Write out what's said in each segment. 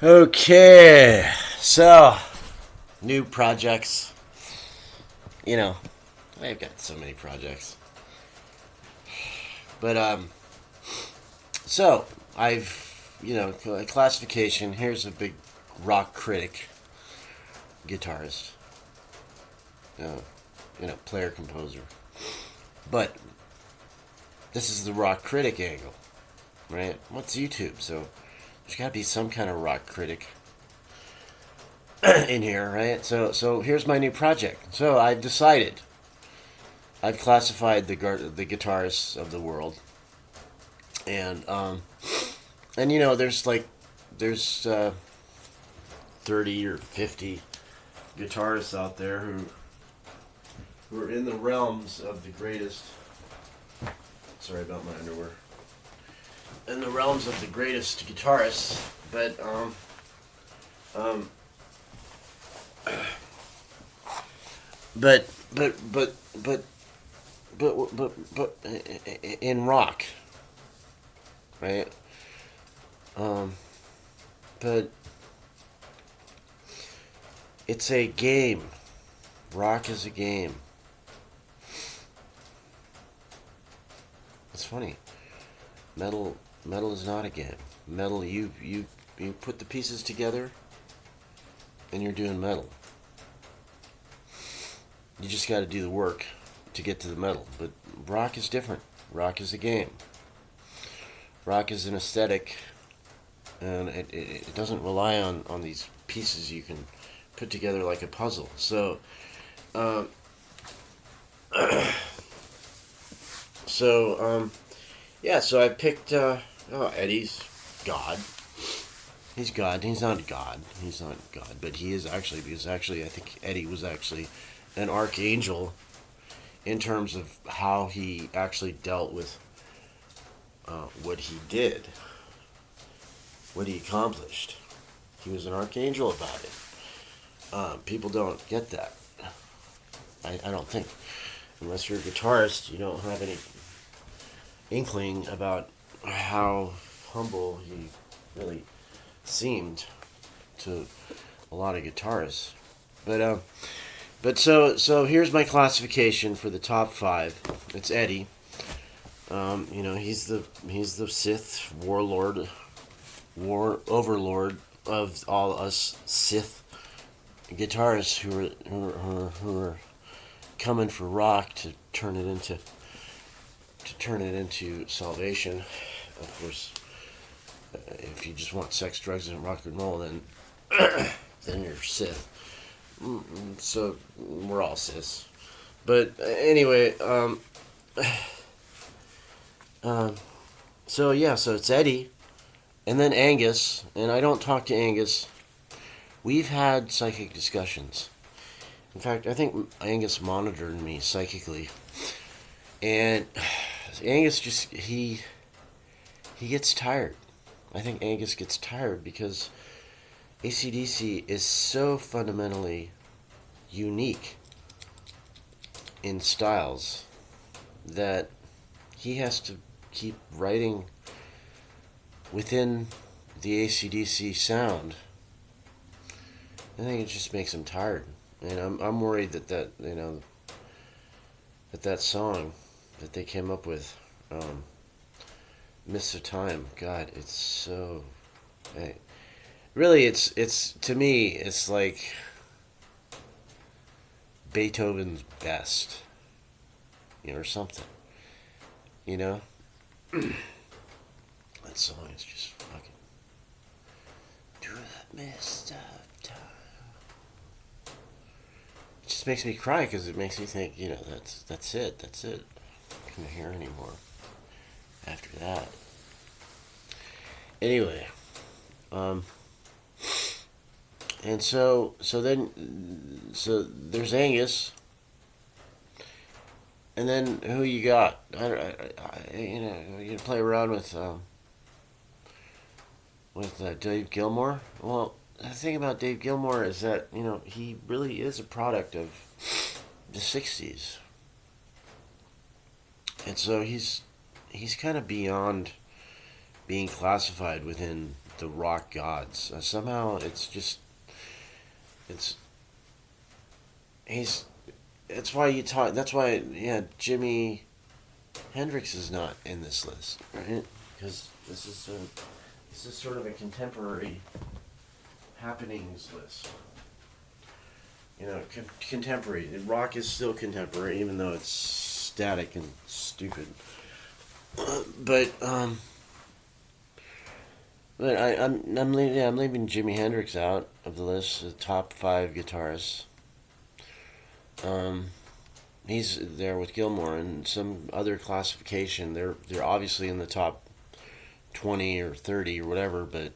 Okay, so new projects. You know, I've got so many projects, but so classification. Here's a big rock critic, guitarist, uh, player composer. But this is the rock critic angle, right? What's YouTube? So there's got to be some kind of rock critic in here, right? So here's my new project. So I've decided. I've classified the guitarists of the world, and there's 30 or 50 guitarists out there who are in the realms of the greatest. Sorry about my underwear. In the realms of the greatest guitarists, but um, but but but but but in rock, right? But it's a game. Rock is a game. It's funny. Metal is not a game. Metal, you put the pieces together, and you're doing metal. You just got to do the work to get to the metal. But rock is different. Rock is a game. Rock is an aesthetic, and it doesn't rely on these pieces you can put together like a puzzle. So, yeah. So I picked Eddie's God. He's God. He's not God. He's not God, but he is actually, because actually I think Eddie was actually an archangel in terms of how he actually dealt with what he did, what he accomplished. He was an archangel about it. People don't get that. I don't think. Unless you're a guitarist, you don't have any inkling about how humble he really seemed to a lot of guitarists. But here's my classification for the top five. It's Eddie. He's the Sith warlord, war overlord of all us Sith guitarists who are coming for rock to turn it into salvation. Of course, if you just want sex, drugs, and rock and roll, then then you're Sith. So we're all cis. But anyway, so it's Eddie, and then Angus, and I don't talk to Angus. We've had psychic discussions. In fact, I think Angus monitored me psychically, and Angus he gets tired. I think Angus gets tired because AC/DC is so fundamentally unique in styles that he has to keep writing within the AC/DC sound. I think it just makes him tired, and I'm worried that song that they came up with, "Miss the Time." God, it's so. Really, it's to me, it's like Beethoven's best, or something, you know. That song is just fucking do that mist of time. It just makes me cry because it makes me think, that's it. I can't hear anymore after that. Anyway, and so there's Angus, and then who you got? You play around with Dave Gilmour. Well, the thing about Dave Gilmour is that he really is a product of the '60s, and so he's kind of beyond being classified within the rock gods. Somehow it's he's that's why you talk. That's why Jimi Hendrix is not in this list, right? Because this is sort of a contemporary happenings list. Contemporary. Rock is still contemporary, even though it's static and stupid. But I'm leaving Jimi Hendrix out of the list. The top 5 guitarists. He's there with Gilmour and some other classification. They're obviously in the top 20 or 30 or whatever, but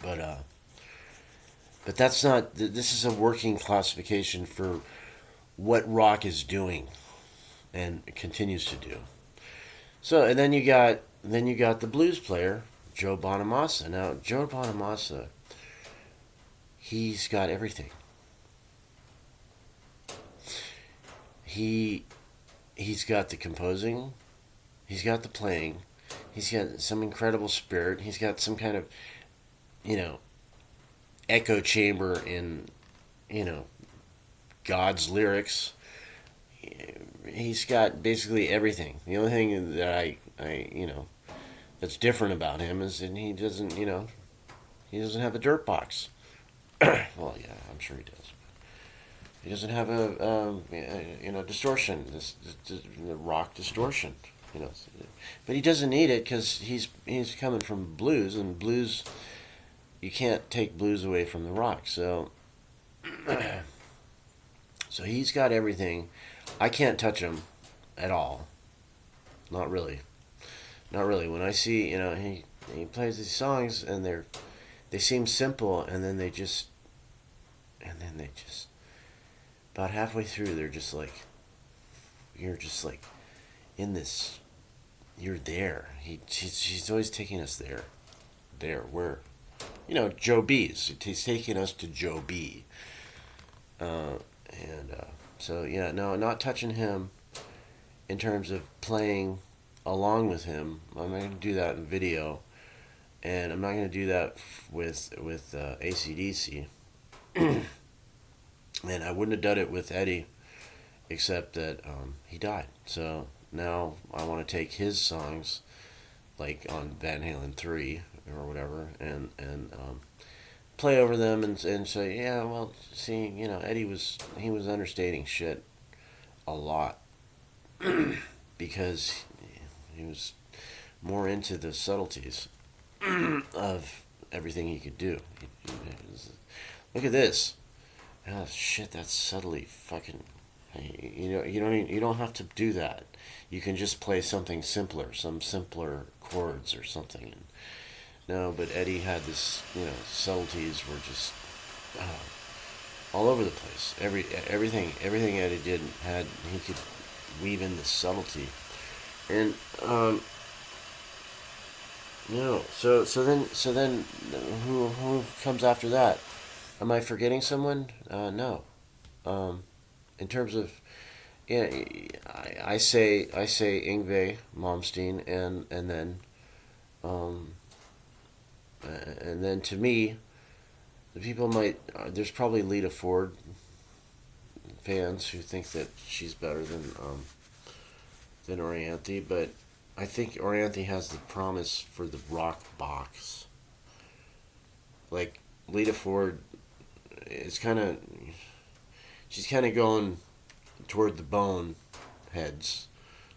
but that's not. This is a working classification for what rock is doing and continues to do. So and then you got the blues player Joe Bonamassa. Now Joe Bonamassa, he's got everything. He's got the composing, he's got the playing, he's got some incredible spirit, he's got some kind of, echo chamber in, God's lyrics. He's got basically everything. The only thing that I that's different about him is that he doesn't have a dirt box. Well, yeah, I'm sure he does. He doesn't have a distortion, the rock distortion, but he doesn't need it because he's coming from blues, and blues, you can't take blues away from the rock. So, so he's got everything. I can't touch him at all. Not really. When I see, he plays these songs and they seem simple, and then they just about halfway through, you're just like in this. You're there. She's always taking us there. Where, Joe B's. He's taking us to Joe B. So yeah, no, not touching him in terms of playing along with him. I'm not going to do that in video, and I'm not going to do that with AC/DC. And I wouldn't have done it with Eddie, except that he died. So now I want to take his songs, like on Van Halen 3 or whatever, and play over them and say, yeah, well, see, Eddie was understating shit a lot because he was more into the subtleties of everything he could do. Look at this. Oh shit, that's subtly fucking. You don't have to do that. You can just play something simpler, some simpler chords or something. No, but Eddie had this. Subtleties were just all over the place. Everything Eddie did he could weave in the subtlety, and So then, who comes after that? Am I forgetting someone? No. In terms of, yeah, I say Yngwie Malmsteen, and then to me, the people might. There's probably Lita Ford fans who think that she's better than Orianthi, but I think Orianthi has the promise for the rock box. Like Lita Ford, she's kind of going toward the Bone heads,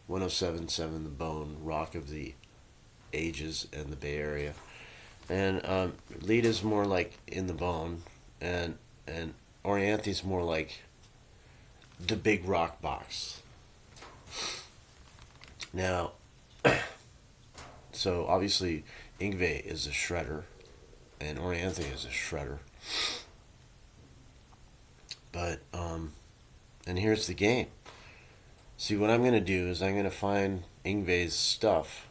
107.7 The Bone, rock of the ages and the Bay Area, and Lita's more like in the Bone, and Orianthi's more like the big rock box. Now, so obviously Yngwie is a shredder, and Orianthi is a shredder. But and here's the game. See, what I'm gonna do is I'm gonna find Yngwie's stuff.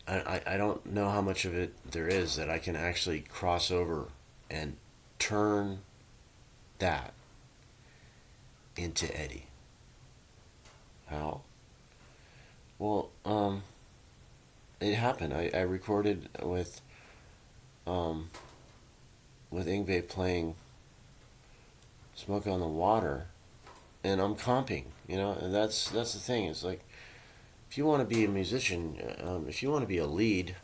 I don't know how much of it there is that I can actually cross over and turn that into Eddie. How? Well, it happened. I recorded um, with Yngwie playing "Smoke on the Water," and I'm comping. And that's the thing. It's like if you want to be a musician, if you want to be a lead,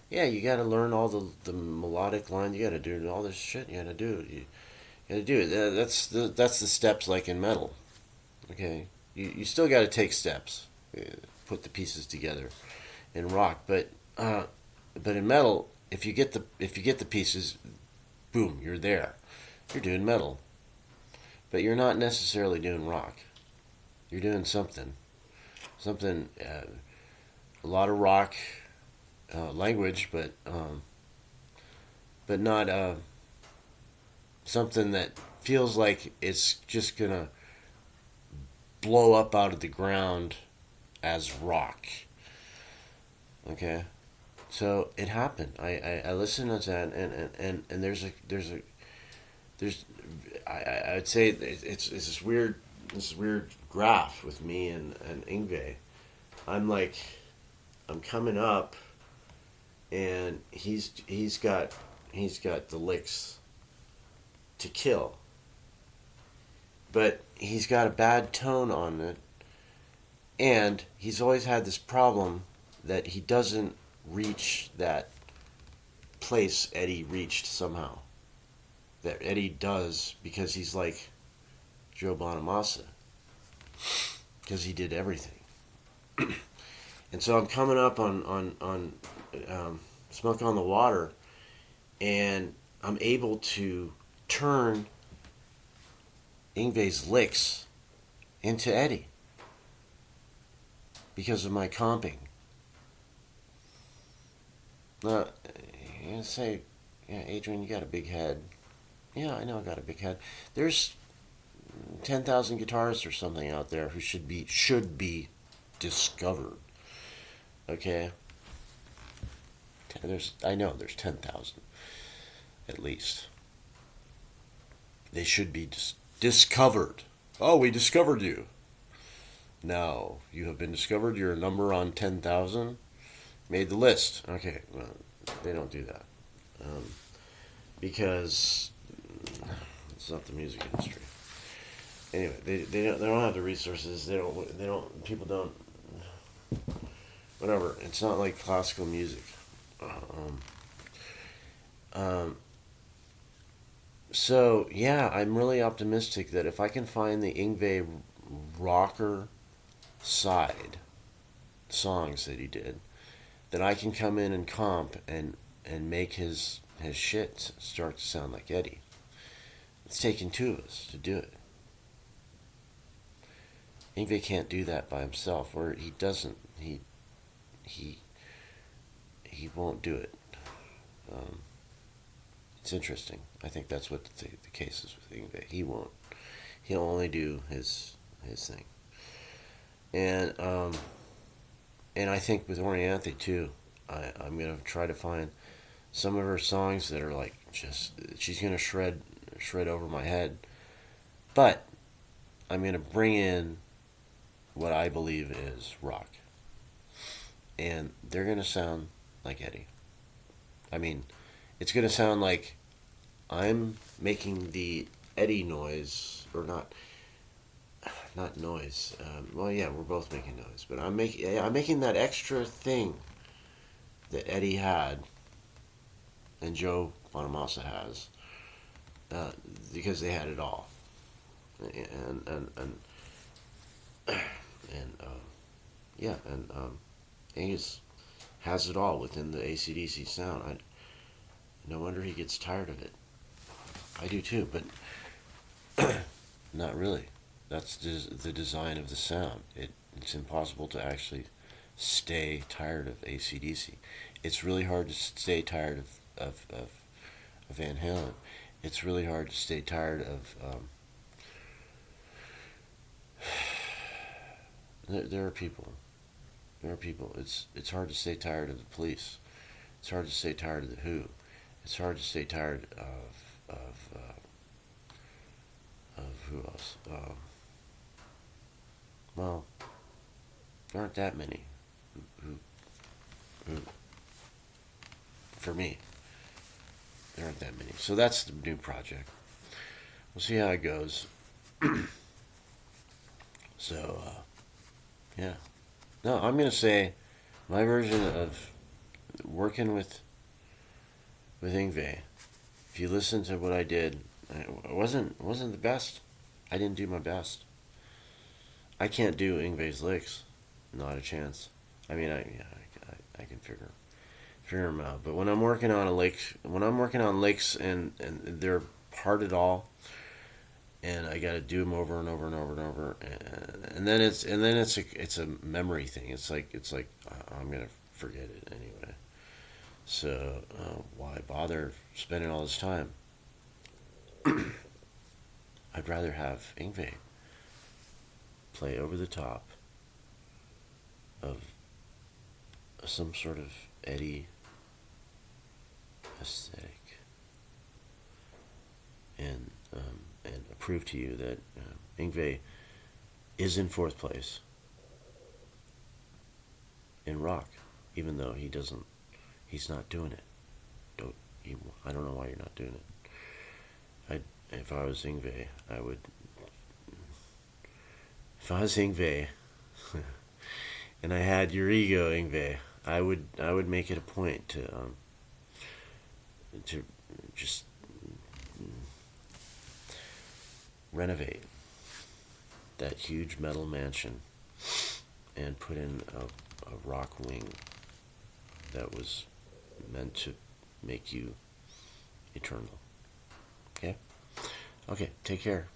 yeah, you got to learn all the melodic lines. You got to do all this shit. You got to do it. You got to do it. That's the steps like in metal. Okay, you still got to take steps, put the pieces together in rock, but in metal, if you get the pieces, boom, you're there. You're doing metal, but you're not necessarily doing rock. You're doing something, a lot of rock language, but not something that feels like it's just gonna blow up out of the ground as rock. Okay, so it happened. I listened to that, and there's I'd say it's this weird graph with me and Yngwie. I'm like I'm coming up, and he's got the licks to kill, but he's got a bad tone on it, and he's always had this problem that he doesn't reach that place Eddie reached somehow. That Eddie does because he's like Joe Bonamassa, because he did everything. And so I'm coming up on Smoke on the Water, and I'm able to turn Yngwie's licks into Eddie because of my comping. Now, you're going to say, yeah, Adrian, you got a big head. Yeah, I know I got a big head. There's 10,000 guitarists or something out there who should be discovered. Okay? I know there's 10,000 at least. They should be discovered. Oh, we discovered you. No, you have been discovered. You're a number on 10,000. Made the list. Okay, well, they don't do that. Because it's not the music industry. Anyway, they don't have the resources. People don't. Whatever. It's not like classical music. Um, so yeah, I'm really optimistic that if I can find the Yngwie rocker side songs that he did, that I can come in and comp and make his shit start to sound like Eddie. It's taken two of us to do it. Yngwie can't do that by himself, or he doesn't. He won't do it. Um, it's interesting. I think that's what the case is with Yngwie. He won't. He'll only do his thing. And I think with Orianthe too. I'm gonna try to find some of her songs that are like just she's gonna shred over my head, but I'm gonna bring in what I believe is rock, and they're gonna sound like Eddie. I mean, it's gonna sound like I'm making the Eddie noise, or not noise. Well, yeah, we're both making noise, but I'm making that extra thing that Eddie had and Joe Bonamassa has, because they had it all, and yeah, and Angus has it all within the AC/DC sound. No wonder he gets tired of it. I do too, but not really. That's the design of the sound. It's impossible to actually stay tired of AC/DC. It's really hard to stay tired of Van Halen. It's really hard to stay tired of. There are people. There are people. It's hard to stay tired of the Police. It's hard to stay tired of the Who. It's hard to stay tired of who else? Well, there aren't that many who For me, there aren't that many. So that's the new project. We'll see how it goes. So, yeah. No, I'm gonna say my version of working with Yngwie. If you listen to what I did, it wasn't the best. I didn't do my best. I can't do Yngwie's licks. Not a chance. I mean, I can figure them out. But when I'm working on a lick, when I'm working on licks and they're hard at all, and I got to do them over and over and over and over, and then it's a memory thing. It's like I'm gonna forget it anyway. So why bother spending all this time? I'd rather have Yngwie play over the top of some sort of Eddie aesthetic, and prove to you that Yngwie is in fourth place in rock, even though he's not doing it. I don't know why you're not doing it. If I was Yngwie, I would. If I was Yngwie, and I had your ego, Yngwie, I would make it a point to just renovate that huge metal mansion and put in a rock wing that was meant to make you eternal. Okay? Okay, take care.